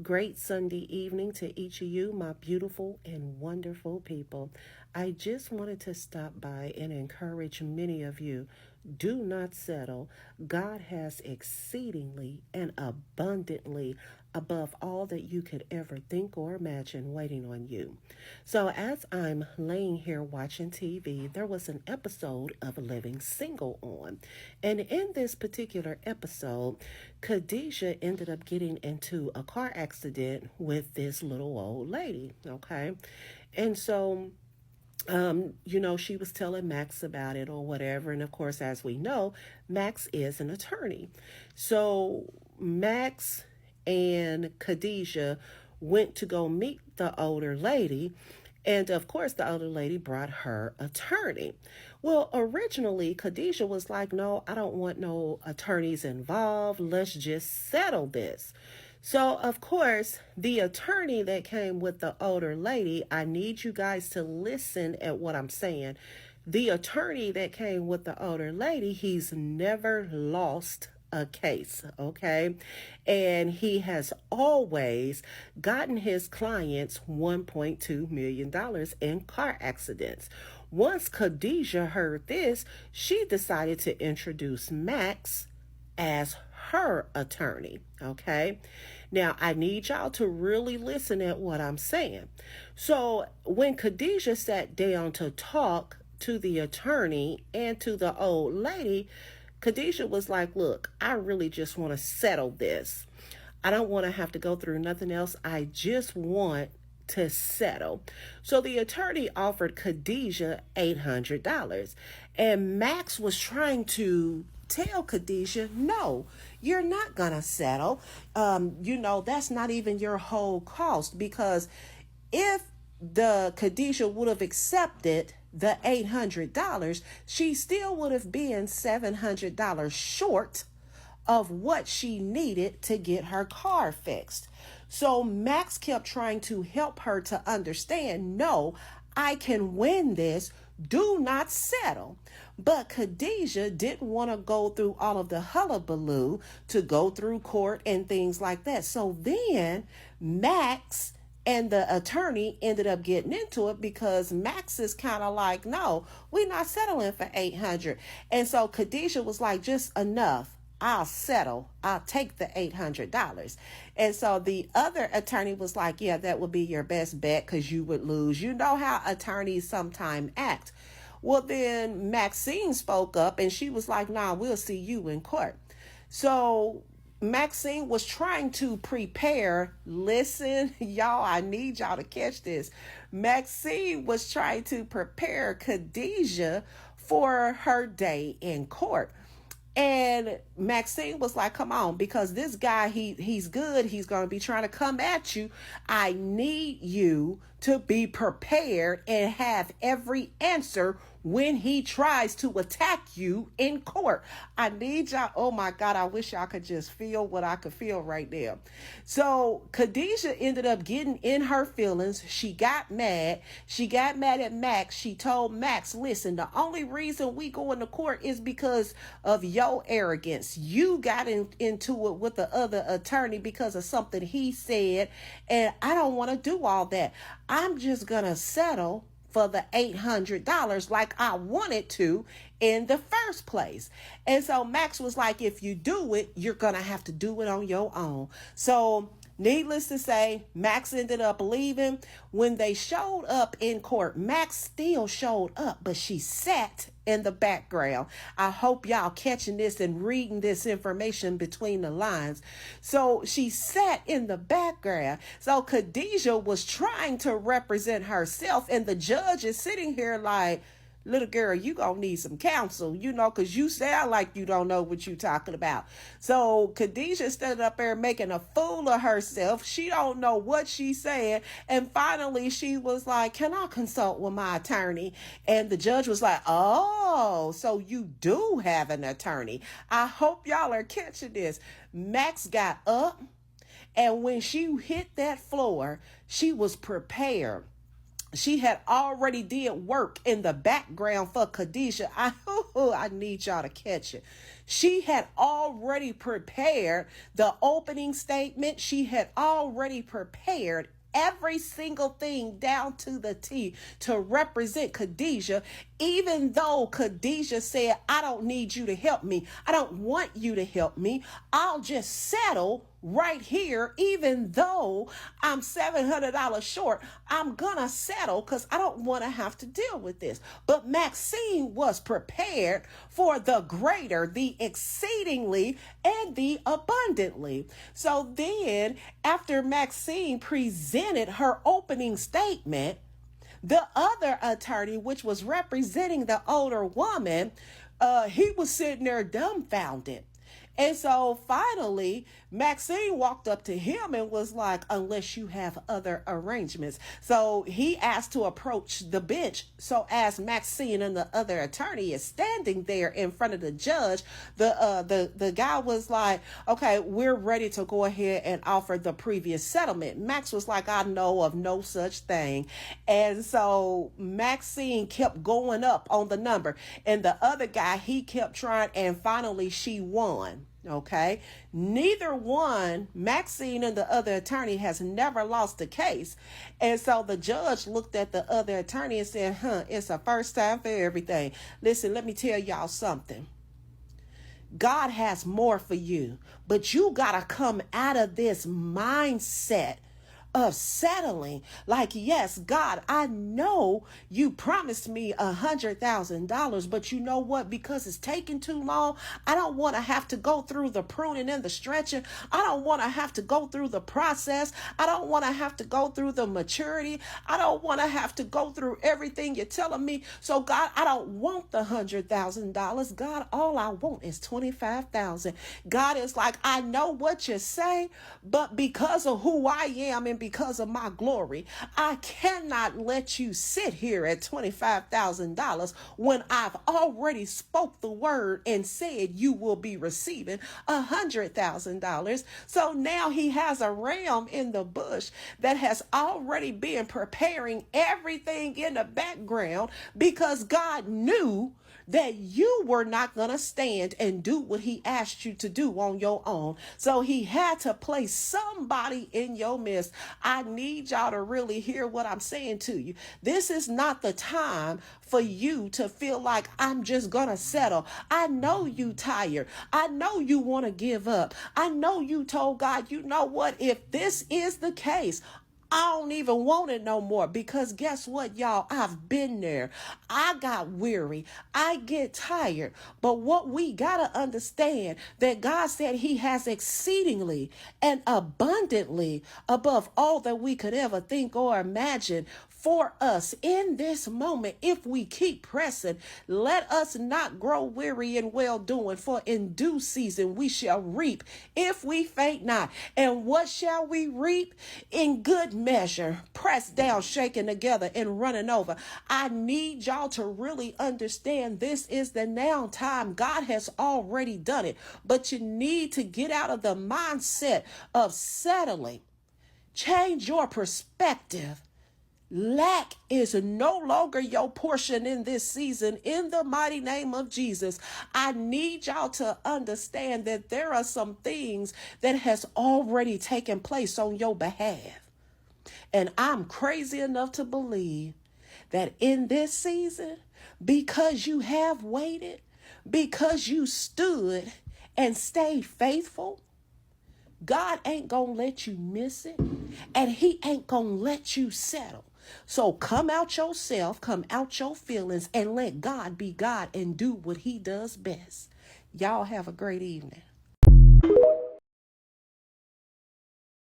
Great Sunday evening to each of you, my beautiful and wonderful people. I just wanted to stop by and encourage many of you. Do not settle. God has exceedingly and abundantly above all that you could ever think or imagine waiting on you. So, as I'm laying here watching TV, there was an episode of Living Single on. And in this particular episode, Khadijah ended up getting into a car accident with this little old lady. Okay. And so she was telling Max about it or whatever. And of course, as we know, Max is an attorney. So Max and Khadijah went to go meet the older lady. And of course, the older lady brought her attorney. Well, originally, Khadijah was like, no, I don't want no attorneys involved. Let's just settle this. So, of course, the attorney that came with the older lady, I need you guys to listen at what I'm saying. The attorney that came with the older lady, he's never lost a case, okay? And he has always gotten his clients $1.2 million in car accidents. Once Khadijah heard this, she decided to introduce Max as her attorney, okay? Now, I need y'all to really listen at what I'm saying. So, when Khadijah sat down to talk to the attorney and to the old lady, Khadijah was like, look, I really just want to settle this. I don't want to have to go through nothing else. I just want to settle. So the attorney offered Khadijah $800. And Max was trying to tell Khadijah, no, you're not going to settle. That's not even your whole cost, because if the Khadijah would have accepted the $800, she still would have been $700 short of what she needed to get her car fixed. So Max kept trying to help her to understand, no, I can win this. Do not settle. But Khadijah didn't want to go through all of the hullabaloo to go through court and things like that. So then Max and the attorney ended up getting into it, because Max is kind of like, no, we're not settling for 800. And so Khadijah was like, just enough. I'll settle. I'll take the $800. And so the other attorney was like, yeah, that would be your best bet, because you would lose. You know how attorneys sometimes act. Well, then Maxine spoke up and she was like, nah, we'll see you in court. So Maxine was trying to prepare. Listen, y'all, I need y'all to catch this. Maxine was trying to prepare Khadijah for her day in court. And Maxine was like, come on, because this guy, he's good. He's going to be trying to come at you. I need you to be prepared and have every answer when he tries to attack you in court. I need y'all. Oh my God, I wish y'all could just feel what I could feel right now. So Khadijah ended up getting in her feelings. She got mad. She got mad at Max. She told Max, listen, the only reason we go into court is because of your arrogance. You got into it with the other attorney because of something he said, and I don't want to do all that. I'm just going to settle for the $800 like I wanted to in the first place. And so Max was like, if you do it, you're going to have to do it on your own. So needless to say, Max ended up leaving. When they showed up in court, Max still showed up, but she sat in the background. I hope y'all catching this and reading this information between the lines. So she sat in the background. So Khadijah was trying to represent herself, and the judge is sitting here like, little girl, you gonna need some counsel, because you sound like you don't know what you talking about. So Khadijah stood up there making a fool of herself. She don't know what she's saying. And finally she was like, can I consult with my attorney? And the judge was like, oh, so you do have an attorney. I hope y'all are catching this. Max got up, and when she hit that floor, she was prepared. She had already did work in the background for Khadijah. I need y'all to catch it. She had already prepared the opening statement. She had already prepared every single thing down to the T to represent Khadijah, even though Khadijah said, I don't need you to help me. I don't want you to help me. I'll just settle right here, even though I'm $700 short. I'm gonna settle because I don't want to have to deal with this. But Maxine was prepared for the greater, the exceedingly, and the abundantly. So then, after Maxine presented her opening statement, the other attorney, which was representing the older woman, he was sitting there dumbfounded. And so finally, Maxine walked up to him and was like, unless you have other arrangements. So he asked to approach the bench. So as Maxine and the other attorney is standing there in front of the judge, the guy was like, okay, we're ready to go ahead and offer the previous settlement. Max was like, I know of no such thing. And so Maxine kept going up on the number, and the other guy, he kept trying, and finally she won. Okay. Neither one, Maxine and the other attorney, has never lost a case. And so the judge looked at the other attorney and said, it's a first time for everything. Listen, let me tell y'all something. God has more for you, but you got to come out of this mindset of settling. Like, yes, God, I know you promised me $100,000, but you know what? Because it's taking too long, I don't want to have to go through the pruning and the stretching. I don't want to have to go through the process. I don't want to have to go through the maturity. I don't want to have to go through everything you're telling me. So God, I don't want the $100,000. God, all I want is $25,000. God is like, I know what you say, but because of who I am and because of my glory, I cannot let you sit here at $25,000 when I've already spoke the word and said you will be receiving $100,000. So now he has a ram in the bush that has already been preparing everything in the background, because God knew that you were not going to stand and do what he asked you to do on your own. So he had to place somebody in your midst. I need y'all to really hear what I'm saying to you. This is not the time for you to feel like I'm just going to settle. I know you tired. I know you want to give up. I know you told God, you know what? If this is the case, I don't even want it no more, because guess what, y'all? I've been there. I got weary. I get tired. But what we got to understand, that God said he has exceedingly and abundantly above all that we could ever think or imagine for us in this moment. If we keep pressing, let us not grow weary in well doing, for in due season we shall reap if we faint not. And what shall we reap? In good measure, pressed down, shaken together, and running over. I need y'all to really understand this is the now time. God has already done it, but you need to get out of the mindset of settling. Change your perspective. Lack is no longer your portion in this season. In the mighty name of Jesus, I need y'all to understand that there are some things that has already taken place on your behalf. And I'm crazy enough to believe that in this season, because you have waited, because you stood and stayed faithful, God ain't gonna let you miss it, and he ain't gonna let you settle. So come out yourself, come out your feelings, and let God be God and do what he does best. Y'all have a great evening.